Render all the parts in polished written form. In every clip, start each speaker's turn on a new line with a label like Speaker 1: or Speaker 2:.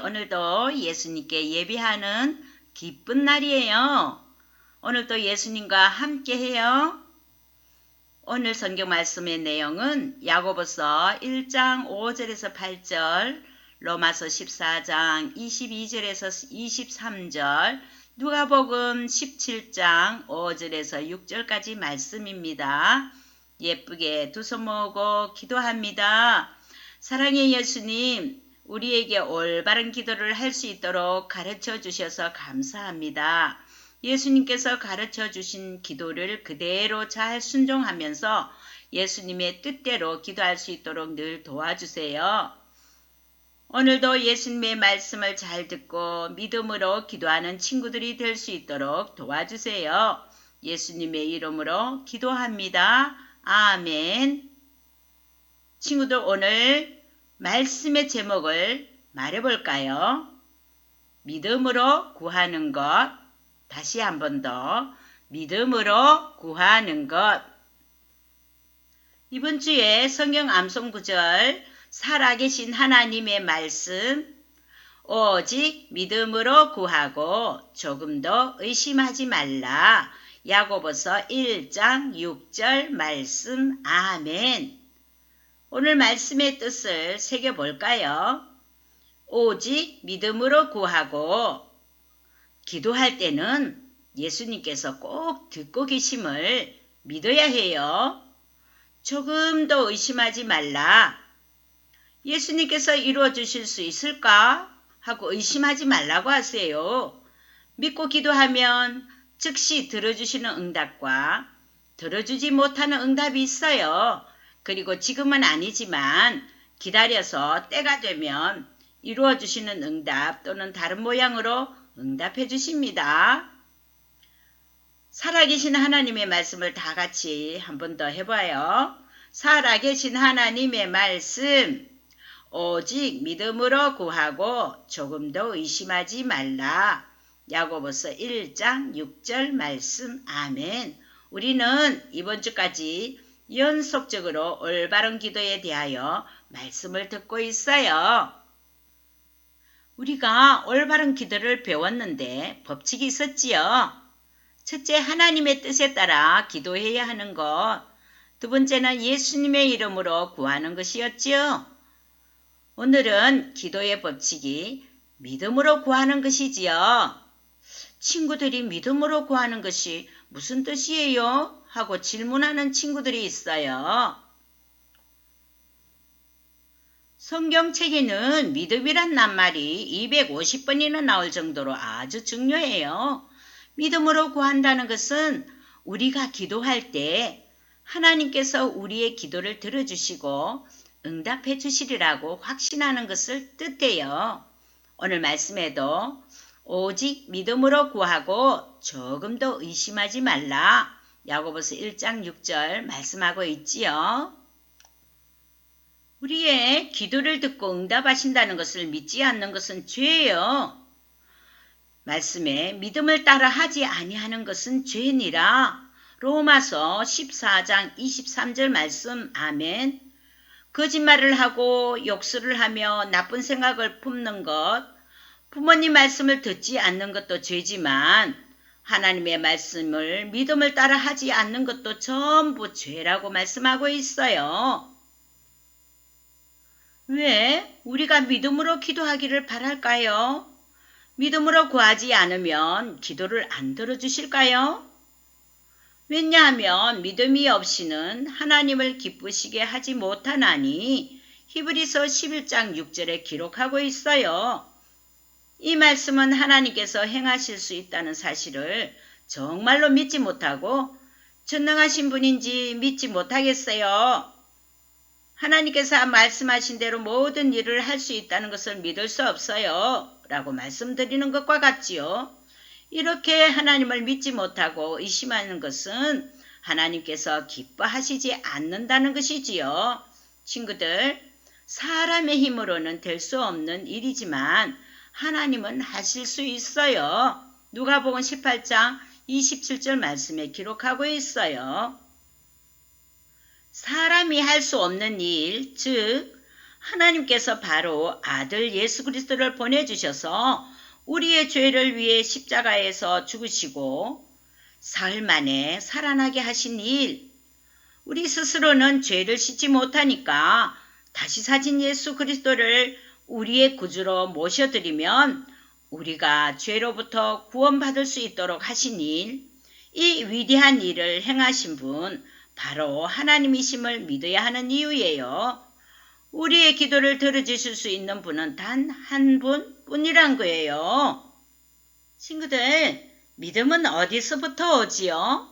Speaker 1: 오늘도 예수님께 예배하는 기쁜 날이에요. 오늘도 예수님과 함께 해요. 오늘 성경 말씀의 내용은 야고보서 1장 5절에서 8절, 로마서 14장 22절에서 23절, 누가복음 17장 5절에서 6절까지 말씀입니다. 예쁘게 두 손 모으고 기도합니다. 사랑의 예수님, 우리에게 올바른 기도를 할 수 있도록 가르쳐 주셔서 감사합니다. 예수님께서 가르쳐 주신 기도를 그대로 잘 순종하면서 예수님의 뜻대로 기도할 수 있도록 늘 도와주세요. 오늘도 예수님의 말씀을 잘 듣고 믿음으로 기도하는 친구들이 될 수 있도록 도와주세요. 예수님의 이름으로 기도합니다. 아멘. 친구들, 오늘 말씀의 제목을 말해볼까요? 믿음으로 구하는 것. 다시 한 번 더. 믿음으로 구하는 것. 이번 주에 성경 암송 구절, 살아계신 하나님의 말씀, 오직 믿음으로 구하고 조금도 의심하지 말라. 야고보서 1장 6절 말씀. 아멘. 오늘 말씀의 뜻을 새겨볼까요? 오직 믿음으로 구하고, 기도할 때는 예수님께서 꼭 듣고 계심을 믿어야 해요. 조금도 의심하지 말라. 예수님께서 이루어 주실 수 있을까? 하고 의심하지 말라고 하세요. 믿고 기도하면 즉시 들어주시는 응답과 들어주지 못하는 응답이 있어요. 그리고 지금은 아니지만 기다려서 때가 되면 이루어 주시는 응답 또는 다른 모양으로 응답해 주십니다. 살아계신 하나님의 말씀을 다 같이 한 번 더 해봐요. 살아계신 하나님의 말씀, 오직 믿음으로 구하고 조금도 의심하지 말라. 야고보서 1장 6절 말씀. 아멘. 우리는 이번 주까지 연속적으로 올바른 기도에 대하여 말씀을 듣고 있어요. 우리가 올바른 기도를 배웠는데 법칙이 있었지요. 첫째, 하나님의 뜻에 따라 기도해야 하는 것. 두 번째는 예수님의 이름으로 구하는 것이었지요. 오늘은 기도의 법칙이 믿음으로 구하는 것이지요. 친구들이 믿음으로 구하는 것이 무슨 뜻이에요? 하고 질문하는 친구들이 있어요. 성경책에는 믿음이란 낱말이 250번이나 나올 정도로 아주 중요해요. 믿음으로 구한다는 것은 우리가 기도할 때 하나님께서 우리의 기도를 들어주시고 응답해 주시리라고 확신하는 것을 뜻해요. 오늘 말씀에도 오직 믿음으로 구하고 조금도 의심하지 말라. 야고보서 1장 6절 말씀하고 있지요. 우리의 기도를 듣고 응답하신다는 것을 믿지 않는 것은 죄예요. 말씀에 믿음을 따라 하지 아니하는 것은 죄니라. 로마서 14장 23절 말씀. 아멘. 거짓말을 하고 욕설을 하며 나쁜 생각을 품는 것, 부모님 말씀을 듣지 않는 것도 죄지만 하나님의 말씀을 믿음을 따라 하지 않는 것도 전부 죄라고 말씀하고 있어요. 왜 우리가 믿음으로 기도하기를 바랄까요? 믿음으로 구하지 않으면 기도를 안 들어주실까요? 왜냐하면 믿음이 없이는 하나님을 기쁘시게 하지 못하나니 히브리서 11장 6절에 기록하고 있어요. 이 말씀은 하나님께서 행하실 수 있다는 사실을 정말로 믿지 못하고 전능하신 분인지 믿지 못하겠어요. 하나님께서 말씀하신 대로 모든 일을 할 수 있다는 것을 믿을 수 없어요. 라고 말씀드리는 것과 같지요. 이렇게 하나님을 믿지 못하고 의심하는 것은 하나님께서 기뻐하시지 않는다는 것이지요. 친구들, 사람의 힘으로는 될 수 없는 일이지만 하나님은 하실 수 있어요. 누가복음 18장 27절 말씀에 기록하고 있어요. 사람이 할 수 없는 일, 즉 하나님께서 바로 아들 예수 그리스도를 보내주셔서 우리의 죄를 위해 십자가에서 죽으시고 사흘 만에 살아나게 하신 일, 우리 스스로는 죄를 씻지 못하니까 다시 사신 예수 그리스도를 우리의 구주로 모셔드리면 우리가 죄로부터 구원받을 수 있도록 하신 일, 이 위대한 일을 행하신 분 바로 하나님이심을 믿어야 하는 이유예요. 우리의 기도를 들어주실 수 있는 분은 단 한 분뿐이란 거예요. 친구들, 믿음은 어디서부터 오지요?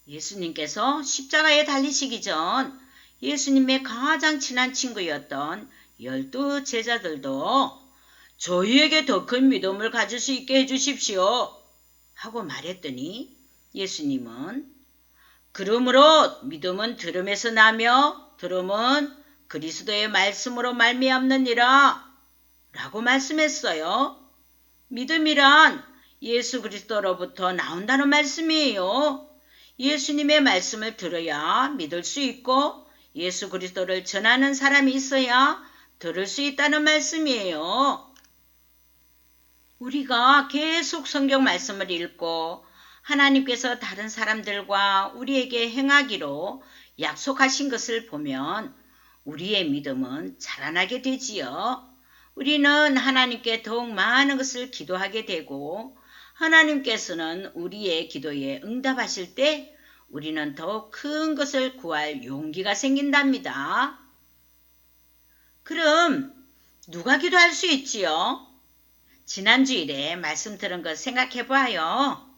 Speaker 1: 예수님께서 십자가에 달리시기 전 예수님의 가장 친한 친구였던 12 제자들도 저희에게 더 큰 믿음을 가질 수 있게 해주십시오 하고 말했더니 예수님은 그러므로 믿음은 들음에서 나며 들음은 그리스도의 말씀으로 말미암느니라 라고 말씀했어요. 믿음이란 예수 그리스도로부터 나온다는 말씀이에요. 예수님의 말씀을 들어야 믿을 수 있고 예수 그리스도를 전하는 사람이 있어야 들을 수 있다는 말씀이에요. 우리가 계속 성경 말씀을 읽고 하나님께서 다른 사람들과 우리에게 행하기로 약속하신 것을 보면 우리의 믿음은 자라나게 되지요. 우리는 하나님께 더욱 많은 것을 기도하게 되고 하나님께서는 우리의 기도에 응답하실 때 우리는 더욱 큰 것을 구할 용기가 생긴답니다. 그럼 누가 기도할 수 있지요? 지난주일에 말씀 들은 것 생각해 봐요.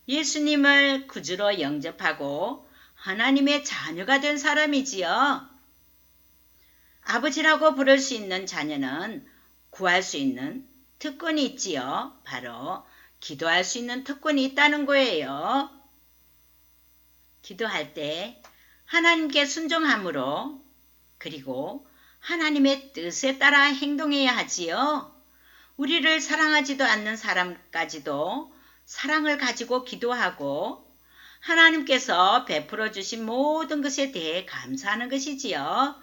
Speaker 1: 예수님을 구주로 영접하고 하나님의 자녀가 된 사람이지요. 아버지라고 부를 수 있는 자녀는 구할 수 있는 특권이 있지요. 바로 기도할 수 있는 특권이 있다는 거예요. 기도할 때 하나님께 순종함으로 그리고 하나님의 뜻에 따라 행동해야 하지요. 우리를 사랑하지도 않는 사람까지도 사랑을 가지고 기도하고 하나님께서 베풀어 주신 모든 것에 대해 감사하는 것이지요.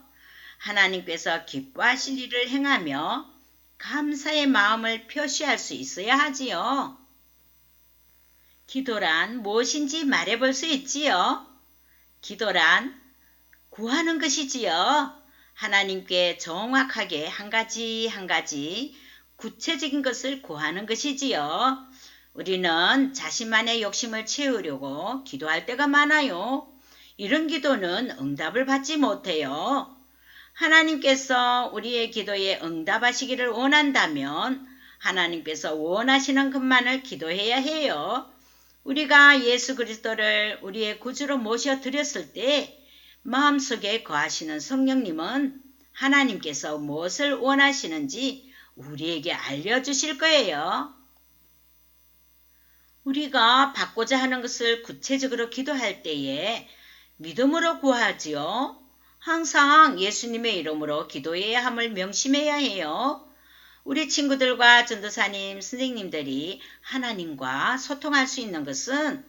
Speaker 1: 하나님께서 기뻐하실 일을 행하며 감사의 마음을 표시할 수 있어야 하지요. 기도란 무엇인지 말해볼 수 있지요. 기도란 구하는 것이지요. 하나님께 정확하게 한 가지 구체적인 것을 구하는 것이지요. 우리는 자신만의 욕심을 채우려고 기도할 때가 많아요. 이런 기도는 응답을 받지 못해요. 하나님께서 우리의 기도에 응답하시기를 원한다면 하나님께서 원하시는 것만을 기도해야 해요. 우리가 예수 그리스도를 우리의 구주로 모셔드렸을 때 마음속에 거하시는 성령님은 하나님께서 무엇을 원하시는지 우리에게 알려주실 거예요. 우리가 받고자 하는 것을 구체적으로 기도할 때에 믿음으로 구하지요. 항상 예수님의 이름으로 기도해야 함을 명심해야 해요. 우리 친구들과 전도사님, 선생님들이 하나님과 소통할 수 있는 것은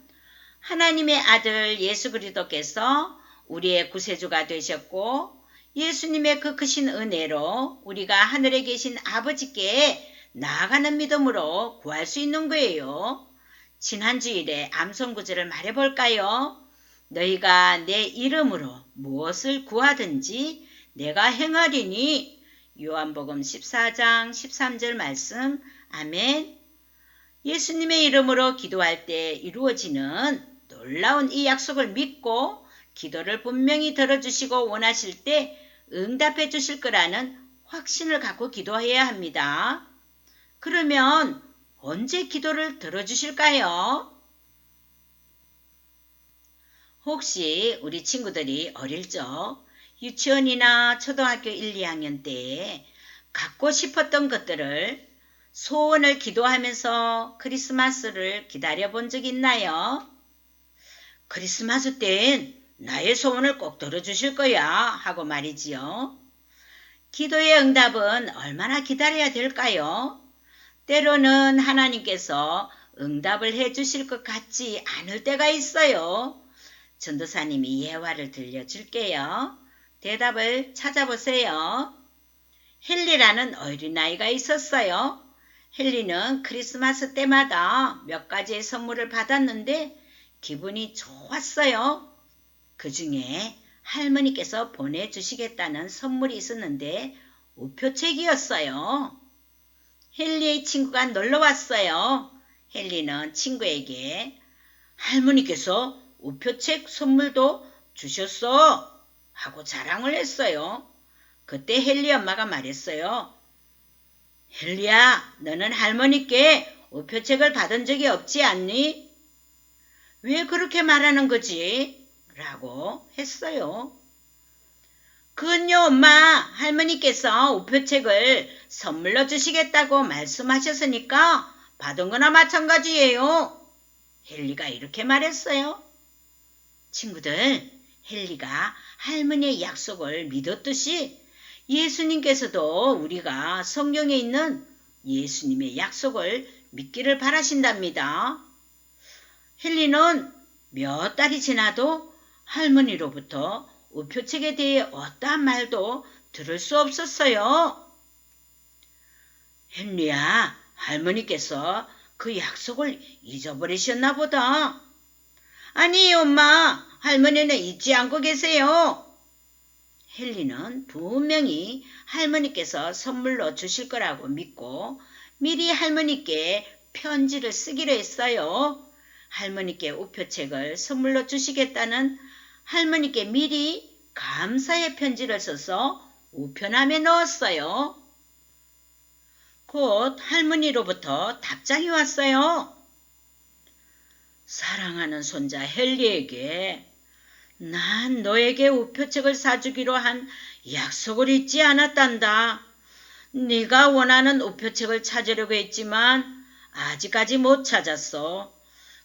Speaker 1: 하나님의 아들 예수 그리스도께서 우리의 구세주가 되셨고 예수님의 그 크신 은혜로 우리가 하늘에 계신 아버지께 나아가는 믿음으로 구할 수 있는 거예요. 지난주일에 암송구절을 말해볼까요? 너희가 내 이름으로 무엇을 구하든지 내가 행하리니 요한복음 14장 13절 말씀 아멘. 예수님의 이름으로 기도할 때 이루어지는 놀라운 이 약속을 믿고 기도를 분명히 들어주시고 원하실 때 응답해 주실 거라는 확신을 갖고 기도해야 합니다. 그러면 언제 기도를 들어주실까요? 혹시 우리 친구들이 어릴 적 유치원이나 초등학교 1, 2학년 때에 갖고 싶었던 것들을 소원을 기도하면서 크리스마스를 기다려 본 적 있나요? 크리스마스 땐 나의 소원을 꼭 들어주실 거야 하고 말이지요. 기도의 응답은 얼마나 기다려야 될까요? 때로는 하나님께서 응답을 해주실 것 같지 않을 때가 있어요. 전도사님이 예화를 들려줄게요. 대답을 찾아보세요. 헨리라는 어린아이가 있었어요. 헨리는 크리스마스 때마다 몇 가지의 선물을 받았는데 기분이 좋았어요. 그 중에 할머니께서 보내주시겠다는 선물이 있었는데 우표책이었어요. 헨리의 친구가 놀러 왔어요. 헨리는 친구에게 할머니께서 우표책 선물도 주셨어 하고 자랑을 했어요. 그때 헨리 엄마가 말했어요. 헨리야, 너는 할머니께 우표책을 받은 적이 없지 않니? 왜 그렇게 말하는 거지? 라고 했어요. 그건요, 엄마, 할머니께서 우표책을 선물로 주시겠다고 말씀하셨으니까 받은 거나 마찬가지예요. 헨리가 이렇게 말했어요. 친구들, 헨리가 할머니의 약속을 믿었듯이 예수님께서도 우리가 성경에 있는 예수님의 약속을 믿기를 바라신답니다. 헨리는 몇 달이 지나도 할머니로부터 우표책에 대해 어떠한 말도 들을 수 없었어요. 헨리야, 할머니께서 그 약속을 잊어버리셨나 보다. 아니, 엄마, 할머니는 잊지 않고 계세요. 헨리는 분명히 할머니께서 선물로 주실 거라고 믿고 미리 할머니께 편지를 쓰기로 했어요. 할머니께 우표책을 선물로 주시겠다는 할머니께 미리 감사의 편지를 써서 우편함에 넣었어요. 곧 할머니로부터 답장이 왔어요. 사랑하는 손자 헨리에게 난 너에게 우표책을 사주기로 한 약속을 잊지 않았단다. 네가 원하는 우표책을 찾으려고 했지만 아직까지 못 찾았어.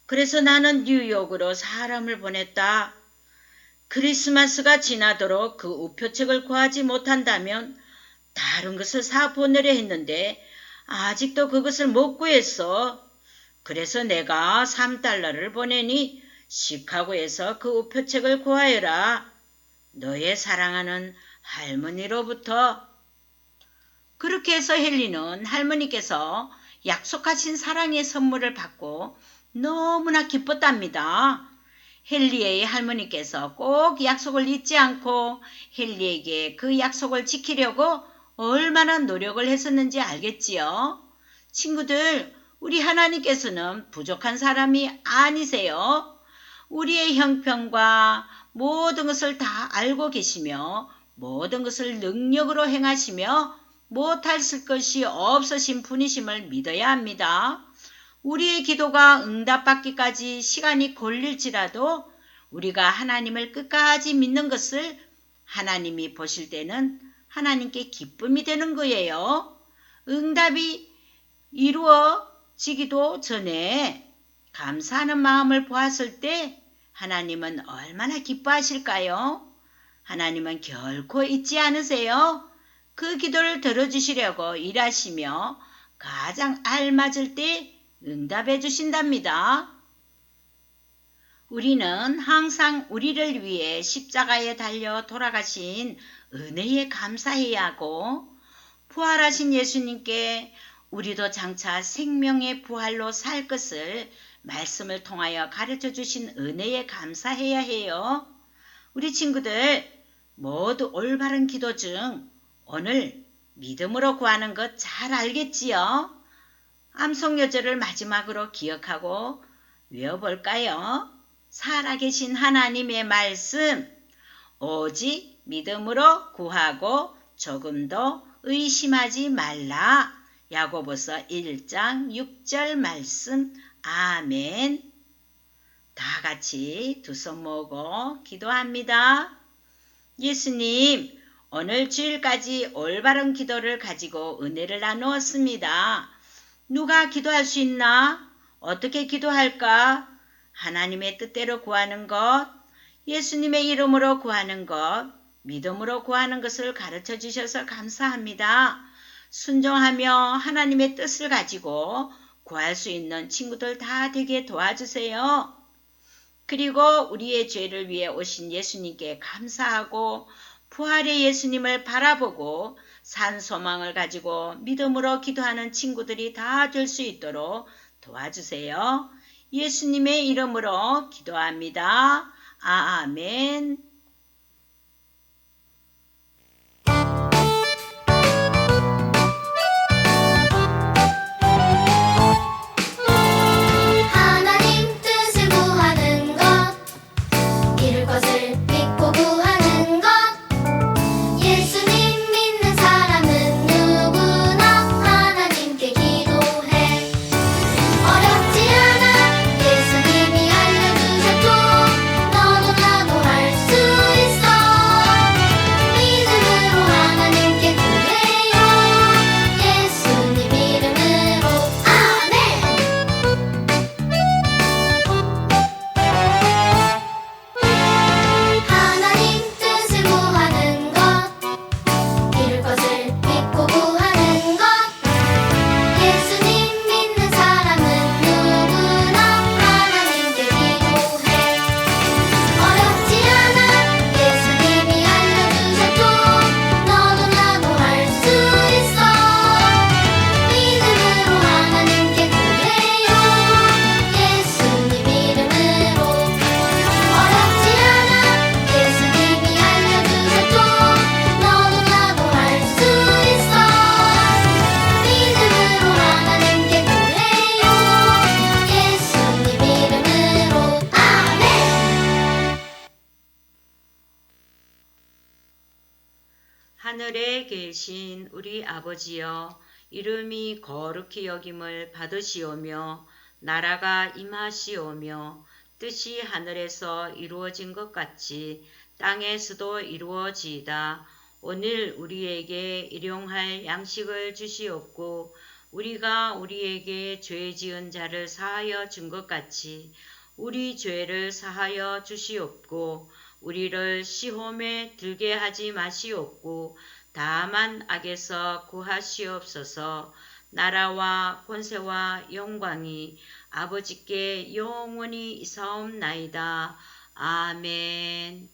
Speaker 1: 그래서 나는 뉴욕으로 사람을 보냈다. 크리스마스가 지나도록 그 우표책을 구하지 못한다면 다른 것을 사 보내려 했는데 아직도 그것을 못 구했어. 그래서 내가 $3를 보내니 시카고에서 그 우표책을 구하여라. 너의 사랑하는 할머니로부터. 그렇게 해서 헨리는 할머니께서 약속하신 사랑의 선물을 받고 너무나 기뻤답니다. 헨리의 할머니께서 꼭 약속을 잊지 않고 헨리에게 그 약속을 지키려고 얼마나 노력을 했었는지 알겠지요? 친구들, 우리 하나님께서는 부족한 사람이 아니세요. 우리의 형편과 모든 것을 다 알고 계시며 모든 것을 능력으로 행하시며 못하실 것이 없으신 분이심을 믿어야 합니다. 우리의 기도가 응답받기까지 시간이 걸릴지라도 우리가 하나님을 끝까지 믿는 것을 하나님이 보실 때는 하나님께 기쁨이 되는 거예요. 응답이 이루어지기도 전에 감사하는 마음을 보았을 때 하나님은 얼마나 기뻐하실까요? 하나님은 결코 잊지 않으세요. 그 기도를 들어주시려고 일하시며 가장 알맞을 때 응답해 주신답니다. 우리는 항상 우리를 위해 십자가에 달려 돌아가신 은혜에 감사해야 하고 부활하신 예수님께 우리도 장차 생명의 부활로 살 것을 말씀을 통하여 가르쳐 주신 은혜에 감사해야 해요. 우리 친구들 모두 올바른 기도 중 오늘 믿음으로 구하는 것 잘 알겠지요? 암송요절을 마지막으로 기억하고 외워볼까요? 살아계신 하나님의 말씀, 오직 믿음으로 구하고 조금도 의심하지 말라. 야고보서 1장 6절 말씀. 아멘. 다 같이 두 손 모으고 기도합니다. 예수님, 오늘 주일까지 올바른 기도를 가지고 은혜를 나누었습니다. 누가 기도할 수 있나? 어떻게 기도할까? 하나님의 뜻대로 구하는 것, 예수님의 이름으로 구하는 것, 믿음으로 구하는 것을 가르쳐 주셔서 감사합니다. 순종하며 하나님의 뜻을 가지고 구할 수 있는 친구들 다 되게 도와주세요. 그리고 우리의 죄를 위해 오신 예수님께 감사하고 부활의 예수님을 바라보고 산 소망을 가지고 믿음으로 기도하는 친구들이 다 될 수 있도록 도와주세요. 예수님의 이름으로 기도합니다. 아멘.
Speaker 2: 하나님 뜻을 구하는 것, 이룰 것을 믿고 구하는 것. 예수님 믿는 사람은 누구나 하나님께 기도해. 어렵지 않아 예수님이 알려주셔도 너도 나도 할 수 있어. 믿음으로 하나님께 구해요. 예수님 이름으로 아멘. 하나님 뜻을 구하는 것, 이룰 것을 믿고 구하는 것. 예수님 믿는 사람은 누구나 하나님께 기도해. 어렵지 않아 예수님이 알려주셔도 너도 나도 할 수 있어. 믿음으로 하나님께 구해요. 예수님 이름으로. 어렵지 않아 예수님이 알려주셔도 너도 나도 할 수 있어. 믿음으로 하나님께 구해요. 예수님 이름으로 아멘.
Speaker 1: 하늘에 계신 우리 아버지여, 이름이 거룩히 여김을 받으시오며 나라가 임하시오며 뜻이 하늘에서 이루어진 것 같이 땅에서도 이루어지이다. 오늘 우리에게 일용할 양식을 주시옵고 우리가 우리에게 죄 지은 자를 사하여 준 것 같이 우리 죄를 사하여 주시옵고 우리를 시험에 들게 하지 마시옵고 다만 악에서 구하시옵소서. 나라와 권세와 영광이 아버지께 영원히 있사옵나이다. 아멘.